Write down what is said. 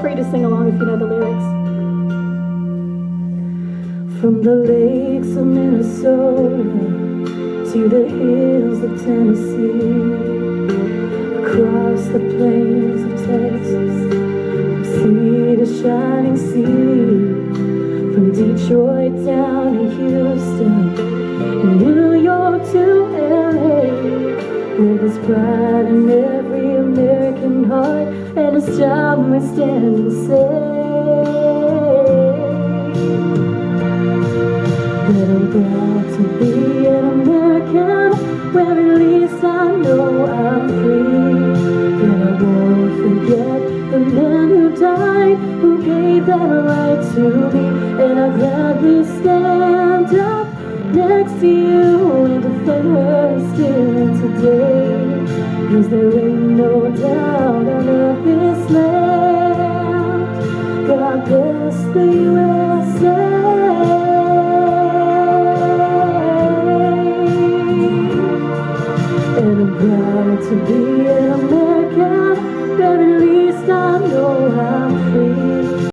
free to sing along if you know the lyrics. From the lakes of Minnesota to the hills of Tennessee, across the plains of Texas, from sea to shining sea, from Detroit down to Houston, New York to LA, there is pride in every American heart, and it's time we stand and say that I'm proud to be an American, where at least I know I'm free. And I won't forget the men who died, who gave that right to me. And I'll gladly stand up next to you and defend her still today. 'Cause there ain't no doubt on this land, God bless the USA. And I'm proud to be an American, but at least I know I'm free.